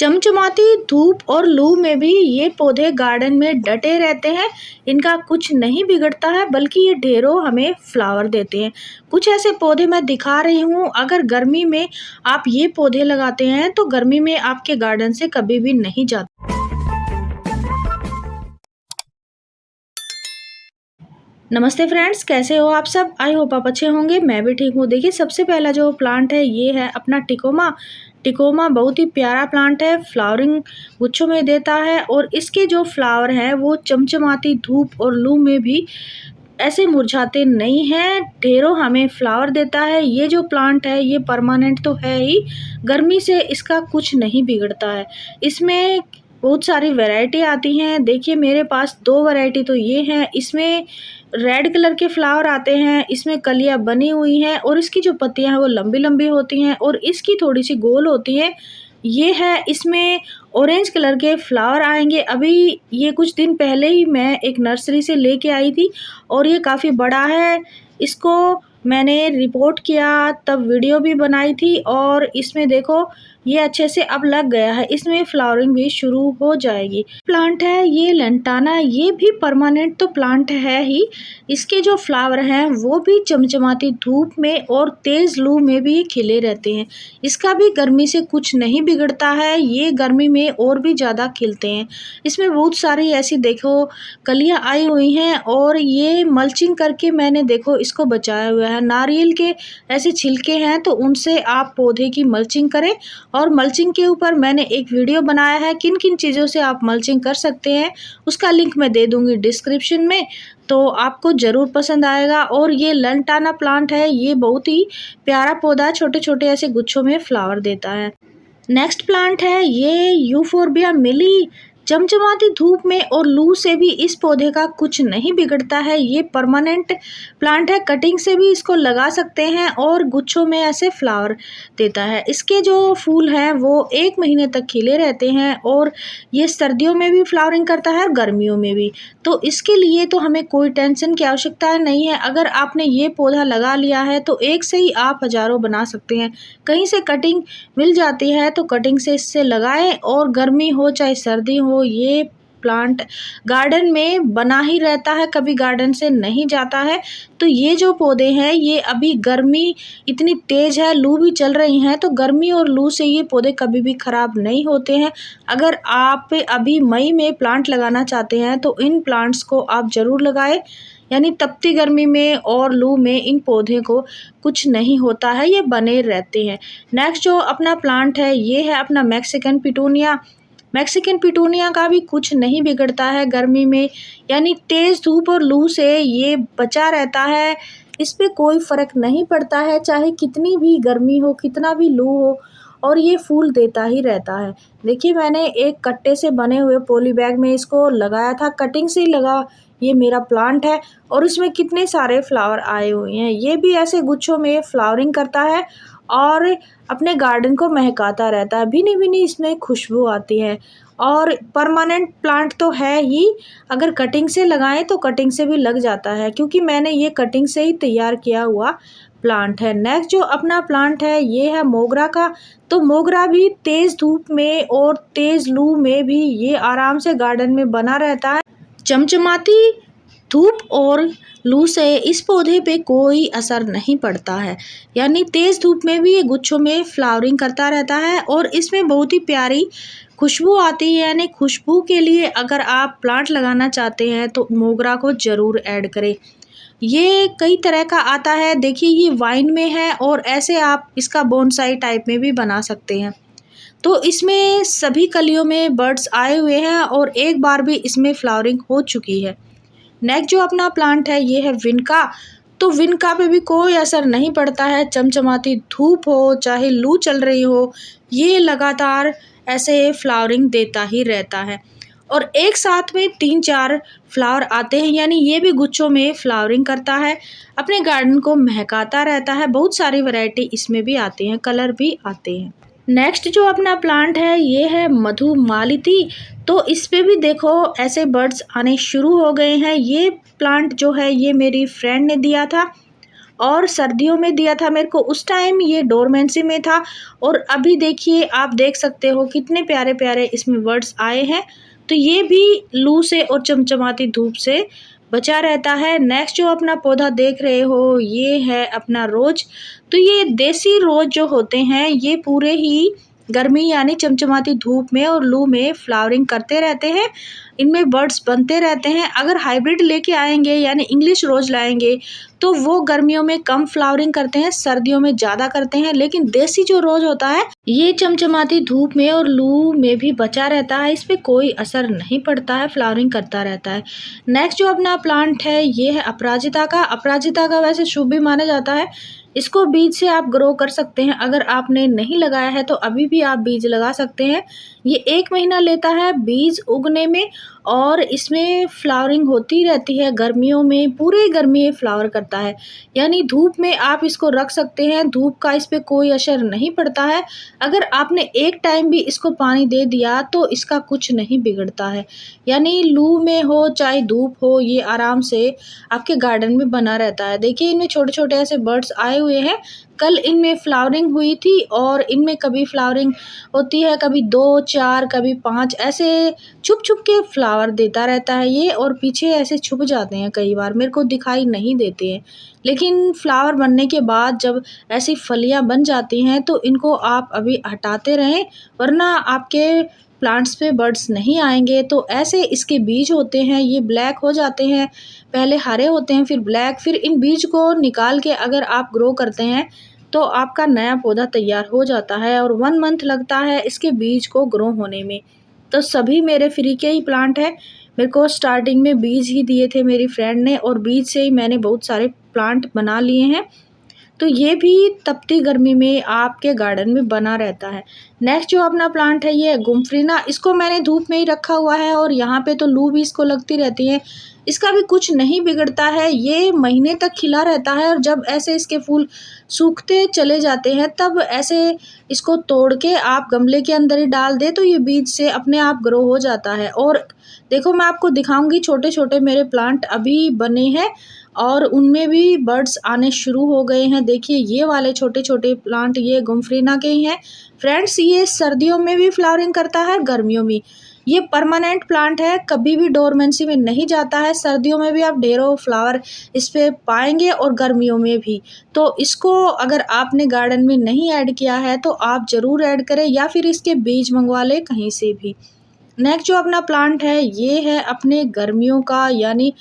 चमचमाती धूप और लू में भी ये पौधे गार्डन में डटे रहते हैं। इनका कुछ नहीं बिगड़ता है, बल्कि ये ढेरों हमें फ्लावर देते हैं। कुछ ऐसे पौधे मैं दिखा रही हूँ। अगर गर्मी में आप ये पौधे लगाते हैं तो गर्मी में आपके गार्डन से कभी भी नहीं जाते। नमस्ते फ्रेंड्स, कैसे हो आप सब? आई होप आप अच्छे होंगे। मैं भी ठीक हूँ। देखिए, सबसे पहला जो प्लांट है ये है अपना टिकोमा। टिकोमा बहुत ही प्यारा प्लांट है, फ्लावरिंग गुच्छों में देता है और इसके जो फ्लावर हैं वो चमचमाती धूप और लू में भी ऐसे मुरझाते नहीं हैं, ढेरों हमें फ्लावर देता है। ये जो प्लांट है ये परमानेंट तो है ही, गर्मी से इसका कुछ नहीं बिगड़ता है। इसमें बहुत सारी वैरायटी आती हैं। देखिए, मेरे पास 2 वैरायटी तो ये हैं। इसमें रेड कलर के फ्लावर आते हैं, इसमें कलियां बनी हुई हैं और इसकी जो पत्तियां हैं वो लंबी लंबी होती हैं और इसकी थोड़ी सी गोल होती है। ये है, इसमें ऑरेंज कलर के फ्लावर आएंगे। अभी ये कुछ दिन पहले ही मैं एक नर्सरी से लेके आई थी और ये काफ़ी बड़ा है। इसको मैंने रिपोर्ट किया, तब वीडियो भी बनाई थी और इसमें देखो ये अच्छे से अब लग गया है। इसमें फ्लावरिंग भी शुरू हो जाएगी। प्लांट है ये लेंटाना, ये भी परमानेंट तो प्लांट है ही। इसके जो फ्लावर हैं वो भी चमचमाती धूप में और तेज लू में भी खिले रहते हैं। इसका भी गर्मी से कुछ नहीं बिगड़ता है, ये गर्मी में और भी ज़्यादा खिलते हैं। इसमें बहुत सारी ऐसी देखो कलियां आई हुई हैं और ये मल्चिंग करके मैंने देखो इसको बचाया हुआ है। नारियल के ऐसे छिलके हैं तो उनसे आप पौधे की मल्चिंग करें। और मल्चिंग के ऊपर मैंने एक वीडियो बनाया है, किन किन चीज़ों से आप मल्चिंग कर सकते हैं, उसका लिंक मैं दे दूंगी डिस्क्रिप्शन में, तो आपको ज़रूर पसंद आएगा। और ये लेंटाना प्लांट है, ये बहुत ही प्यारा पौधा, छोटे छोटे ऐसे गुच्छों में फ्लावर देता है। नेक्स्ट प्लांट है ये यूफोर्बिया मिली। चमचमाती धूप में और लू से भी इस पौधे का कुछ नहीं बिगड़ता है। ये परमानेंट प्लांट है, कटिंग से भी इसको लगा सकते हैं और गुच्छों में ऐसे फ्लावर देता है। इसके जो फूल हैं वो 1 महीने तक खिले रहते हैं और ये सर्दियों में भी फ्लावरिंग करता है और गर्मियों में भी। तो इसके लिए तो हमें कोई टेंशन की आवश्यकता नहीं है। अगर आपने ये पौधा लगा लिया है तो एक से ही आप हज़ारों बना सकते हैं। कहीं से कटिंग मिल जाती है तो कटिंग से इससे लगाएं और गर्मी हो चाहे सर्दी हो, ये प्लांट गार्डन में बना ही रहता है, कभी गार्डन से नहीं जाता है। तो ये जो पौधे हैं ये अभी गर्मी इतनी तेज है, लू भी चल रही हैं, तो गर्मी और लू से ये पौधे कभी भी खराब नहीं होते हैं। अगर आप अभी मई में प्लांट लगाना चाहते हैं तो इन प्लांट्स को आप ज़रूर लगाएं। यानी तपती गर्मी में और लू में इन पौधे को कुछ नहीं होता है, ये बने रहते हैं। नेक्स्ट जो अपना प्लांट है ये है अपना मैक्सिकन पिटूनिया। मैक्सिकन पिटूनिया का भी कुछ नहीं बिगड़ता है गर्मी में, यानी तेज़ धूप और लू से ये बचा रहता है। इस पे कोई फ़र्क नहीं पड़ता है, चाहे कितनी भी गर्मी हो, कितना भी लू हो, और ये फूल देता ही रहता है। देखिए, मैंने एक कट्टे से बने हुए पॉली बैग में इसको लगाया था, कटिंग से ही लगा ये मेरा प्लांट है और इसमें कितने सारे फ्लावर आए हुए हैं। ये भी ऐसे गुच्छों में फ्लावरिंग करता है और अपने गार्डन को महकाता रहता है। भीनी भीनी इसमें खुशबू आती है और परमानेंट प्लांट तो है ही। अगर कटिंग से लगाएं तो कटिंग से भी लग जाता है, क्योंकि मैंने ये कटिंग से ही तैयार किया हुआ प्लांट है। नेक्स्ट जो अपना प्लांट है ये है मोगरा का। तो मोगरा भी तेज़ धूप में और तेज़ लू में भी ये आराम से गार्डन में बना रहता है। चमचमाती धूप और लू से इस पौधे पे कोई असर नहीं पड़ता है, यानी तेज़ धूप में भी ये गुच्छों में फ्लावरिंग करता रहता है और इसमें बहुत ही प्यारी खुशबू आती है। यानी खुशबू के लिए अगर आप प्लांट लगाना चाहते हैं तो मोगरा को ज़रूर ऐड करें। ये कई तरह का आता है, देखिए ये वाइन में है और ऐसे आप इसका बोनसाई टाइप में भी बना सकते हैं। तो इसमें सभी कलियों में बर्ड्स आए हुए हैं और एक बार भी इसमें फ्लावरिंग हो चुकी है। नेक्स्ट जो अपना प्लांट है ये है विनका। तो विनका पे भी कोई असर नहीं पड़ता है, चमचमाती धूप हो चाहे लू चल रही हो, ये लगातार ऐसे फ्लावरिंग देता ही रहता है और एक साथ में 3-4 फ्लावर आते हैं, यानी ये भी गुच्छों में फ्लावरिंग करता है, अपने गार्डन को महकाता रहता है। बहुत सारी वैरायटी इसमें भी आती हैं, कलर भी आते हैं। नेक्स्ट जो अपना प्लांट है ये है मधुमालती। तो इस पे भी देखो ऐसे बर्ड्स आने शुरू हो गए हैं। ये प्लांट जो है ये मेरी फ्रेंड ने दिया था और सर्दियों में दिया था मेरे को, उस टाइम ये डोरमेंसी में था। और अभी देखिए, आप देख सकते हो कितने प्यारे प्यारे इसमें बर्ड्स आए हैं। तो ये भी लू से और चमचमाती धूप से बचा रहता है। नेक्स्ट जो अपना पौधा देख रहे हो, ये है अपना रोज। तो ये देसी रोज जो होते हैं, ये पूरे ही गर्मी यानी चमचमाती धूप में और लू में फ्लावरिंग करते रहते हैं। इनमें बर्ड्स बनते रहते हैं। अगर हाइब्रिड लेके आएंगे यानी इंग्लिश रोज लाएंगे तो वो गर्मियों में कम फ्लावरिंग करते हैं, सर्दियों में ज़्यादा करते हैं। लेकिन देसी जो रोज होता है, ये चमचमाती धूप में और लू में भी बचा रहता है, इस पे कोई असर नहीं पड़ता है, फ्लावरिंग करता रहता है। नेक्स्ट जो अपना प्लांट है, ये है अपराजिता का। अपराजिता का वैसे शुभ भी माना जाता है। इसको बीज से आप ग्रो कर सकते हैं। अगर आपने नहीं लगाया है तो अभी भी आप बीज लगा सकते हैं। ये 1 महीना लेता है बीज उगने में और इसमें फ्लावरिंग होती रहती है गर्मियों में, पूरी गर्मी ये फ्लावर करता है। यानी धूप में आप इसको रख सकते हैं, धूप का इस पे कोई असर नहीं पड़ता है। अगर आपने एक टाइम भी इसको पानी दे दिया तो इसका कुछ नहीं बिगड़ता है। यानी लू में हो चाहे धूप हो, ये आराम से आपके गार्डन में बना रहता है। देखिए, इनमें छोटे छोटे ऐसे बर्ड्स आए हुए हैं। कल इनमें फ्लावरिंग हुई थी और इनमें कभी फ्लावरिंग होती है, कभी 2, 4, कभी 5, ऐसे छुप छुप के फ्लावर देता रहता है ये। और पीछे ऐसे छुप जाते हैं, कई बार मेरे को दिखाई नहीं देते हैं। लेकिन फ्लावर बनने के बाद जब ऐसी फलियां बन जाती हैं तो इनको आप अभी हटाते रहें, वरना आपके प्लांट्स पे बर्ड्स नहीं आएंगे। तो ऐसे इसके बीज होते हैं, ये ब्लैक हो जाते हैं, पहले हरे होते हैं फिर ब्लैक। फिर इन बीज को निकाल के अगर आप ग्रो करते हैं तो आपका नया पौधा तैयार हो जाता है और 1 मंथ लगता है इसके बीज को ग्रो होने में। तो सभी मेरे फ्री के ही प्लांट है। मेरे को स्टार्टिंग में बीज ही दिए थे मेरी फ्रेंड ने और बीज से ही मैंने बहुत सारे प्लांट बना लिए हैं। तो ये भी तपती गर्मी में आपके गार्डन में बना रहता है। नेक्स्ट जो अपना प्लांट है, ये गुम्फरीना। इसको मैंने धूप में ही रखा हुआ है और यहाँ पे तो लू भी इसको लगती रहती है। इसका भी कुछ नहीं बिगड़ता है, ये महीने तक खिला रहता है। और जब ऐसे इसके फूल सूखते चले जाते हैं तब ऐसे इसको तोड़ के आप गमले के अंदर ही डाल दे तो ये बीज से अपने आप ग्रो हो जाता है। और देखो, मैं आपको दिखाऊंगी, छोटे छोटे मेरे प्लांट अभी बने हैं और उनमें भी बर्ड्स आने शुरू हो गए हैं। देखिए, ये वाले छोटे छोटे प्लांट ये गुम्फरीना के ही हैं फ्रेंड्स। ये सर्दियों में भी फ्लावरिंग करता है, गर्मियों में। ये परमानेंट प्लांट है, कभी भी डोरमेंसी में नहीं जाता है। सर्दियों में भी आप ढेरों फ्लावर इस पे पाएंगे और गर्मियों में भी। तो इसको अगर आपने गार्डन में नहीं ऐड किया है तो आप ज़रूर ऐड करें या फिर इसके बीज मंगवा लें कहीं से भी। नेक्स्ट जो अपना प्लांट है, ये है अपने गर्मियों का यानी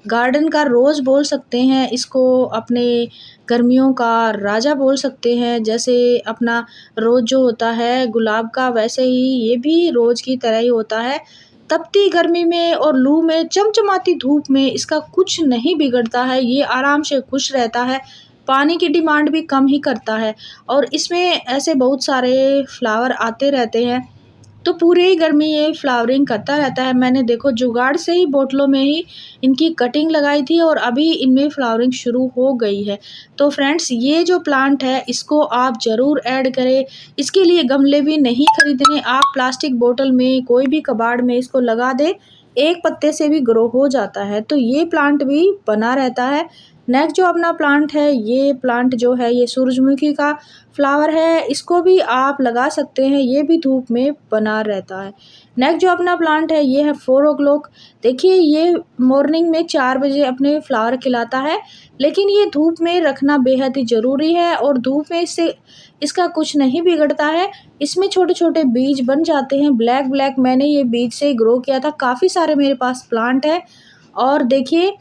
गार्डन का रोज़ बोल सकते हैं इसको, अपने गर्मियों का राजा बोल सकते हैं। जैसे अपना रोज़ जो होता है गुलाब का, वैसे ही ये भी रोज़ की तरह ही होता है। तपती गर्मी में और लू में, चमचमाती धूप में इसका कुछ नहीं बिगड़ता है, ये आराम से खुश रहता है। पानी की डिमांड भी कम ही करता है और इसमें ऐसे बहुत सारे फ्लावर आते रहते हैं। तो पूरे ही गर्मी ये फ्लावरिंग करता रहता है। मैंने देखो जुगाड़ से ही बोतलों में ही इनकी कटिंग लगाई थी और अभी इनमें फ्लावरिंग शुरू हो गई है। तो फ्रेंड्स, ये जो प्लांट है इसको आप ज़रूर ऐड करें। इसके लिए गमले भी नहीं खरीदने, आप प्लास्टिक बोतल में कोई भी कबाड़ में इसको लगा दें, एक पत्ते से भी ग्रो हो जाता है। तो ये प्लांट भी बना रहता है। नेक्स्ट जो अपना प्लांट है, ये प्लांट जो है ये सूरजमुखी का फ्लावर है, इसको भी आप लगा सकते हैं, ये भी धूप में बना रहता है। नेक्स्ट जो अपना प्लांट है, ये है 4 o'clock। देखिए, ये मॉर्निंग में 4 बजे अपने फ्लावर खिलाता है, लेकिन ये धूप में रखना बेहद ही ज़रूरी है और धूप में इससे इसका कुछ नहीं बिगड़ता है। इसमें छोटे छोटे बीज बन जाते हैं, ब्लैक ब्लैक। मैंने ये बीज से ही ग्रो किया था, काफ़ी सारे मेरे पास प्लांट है। और देखिए,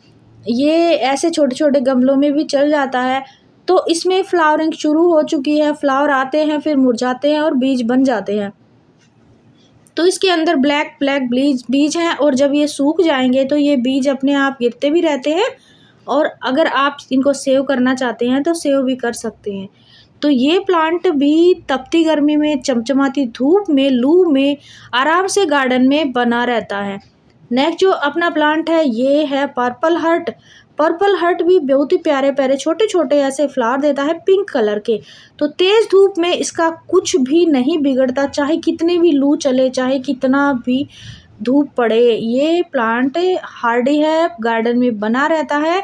ये ऐसे छोटे छोटे गमलों में भी चल जाता है। तो इसमें फ्लावरिंग शुरू हो चुकी है, फ्लावर आते हैं फिर मुरझाते हैं और बीज बन जाते हैं। तो इसके अंदर ब्लैक ब्लैक बीज हैं और जब ये सूख जाएंगे तो ये बीज अपने आप गिरते भी रहते हैं। और अगर आप इनको सेव करना चाहते हैं तो सेव भी कर सकते हैं। तो ये प्लांट भी तपती गर्मी में, चमचमाती धूप में, लू में आराम से गार्डन में बना रहता है। नेक्स्ट जो अपना प्लांट है, ये है पर्पल हर्ट। पर्पल हर्ट भी बहुत ही प्यारे प्यारे छोटे छोटे ऐसे फ्लावर देता है पिंक कलर के। तो तेज़ धूप में इसका कुछ भी नहीं बिगड़ता, चाहे कितनी भी लू चले, चाहे कितना भी धूप पड़े, ये प्लांट हार्डी है, गार्डन में बना रहता है।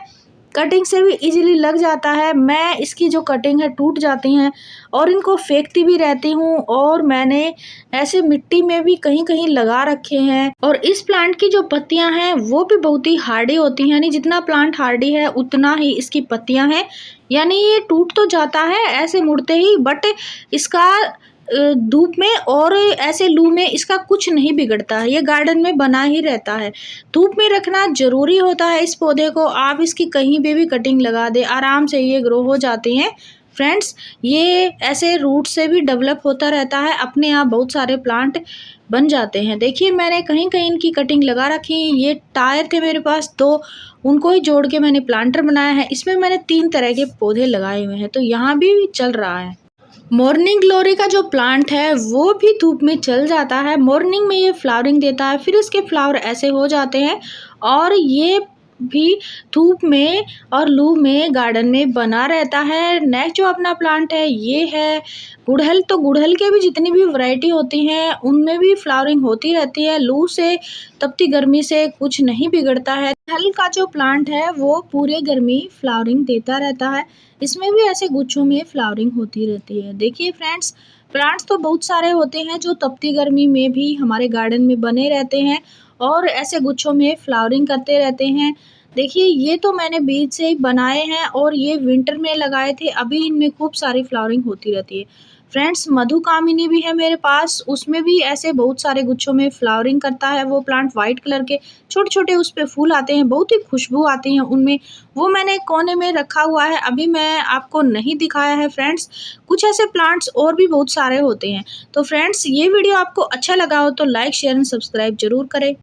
कटिंग से भी इजीली लग जाता है। मैं इसकी जो कटिंग है टूट जाती हैं और इनको फेंकती भी रहती हूँ, और मैंने ऐसे मिट्टी में भी कहीं-कहीं लगा रखे हैं। और इस प्लांट की जो पत्तियां हैं वो भी बहुत ही हार्डी होती हैं, यानी जितना प्लांट हार्डी है उतना ही इसकी पत्तियां हैं। यानी ये टूट तो जाता है ऐसे मुड़ते ही, बट इसका धूप में और ऐसे लू में इसका कुछ नहीं बिगड़ता है, ये गार्डन में बना ही रहता है। धूप में रखना ज़रूरी होता है इस पौधे को। आप इसकी कहीं पे भी कटिंग लगा दें, आराम से ये ग्रो हो जाते हैं। फ्रेंड्स, ये ऐसे रूट से भी डेवलप होता रहता है, अपने आप बहुत सारे प्लांट बन जाते हैं। देखिए मैंने कहीं-कहीं इनकी कटिंग लगा रखी है। ये टायर थे मेरे पास, तो उनको ही जोड़ के मैंने प्लांटर बनाया है। इसमें मैंने 3 तरह के पौधे लगाए हुए हैं, तो यहाँ भी चल रहा है। मॉर्निंग ग्लोरी का जो प्लांट है वो भी धूप में चल जाता है। मॉर्निंग में ये फ्लावरिंग देता है, फिर इसके फ्लावर ऐसे हो जाते हैं, और ये भी धूप में और लू में गार्डन में बना रहता है। नेक्स्ट जो अपना प्लांट है ये है गुड़हल। तो गुड़हल के भी जितनी भी वैरायटी होती हैं उनमें भी फ्लावरिंग होती रहती है। लू से, तपती गर्मी से कुछ नहीं बिगड़ता है। गुड़हल का जो प्लांट है वो पूरे गर्मी फ्लावरिंग देता रहता है। इसमें भी ऐसे गुच्छों में फ्लावरिंग होती रहती है। देखिए फ्रेंड्स, प्लांट्स तो बहुत सारे होते हैं जो तपती गर्मी में भी हमारे गार्डन में बने रहते हैं और ऐसे गुच्छों में फ्लावरिंग करते रहते हैं। देखिए ये तो मैंने बीज से ही बनाए हैं और ये विंटर में लगाए थे, अभी इनमें खूब सारी फ्लावरिंग होती रहती है। फ्रेंड्स, मधुकामिनी भी है मेरे पास, उसमें भी ऐसे बहुत सारे गुच्छों में फ्लावरिंग करता है। वो प्लांट वाइट कलर के छोटे-छोटे उस पे फूल आते हैं, बहुत ही खुशबू आती है उनमें। वो मैंने एक कोने में रखा हुआ है, अभी मैं आपको नहीं दिखाया है फ्रेंड्स। कुछ ऐसे प्लांट्स और भी बहुत सारे होते हैं। तो फ्रेंड्स, ये वीडियो आपको अच्छा लगा हो तो लाइक, शेयर एंड सब्सक्राइब ज़रूर करें।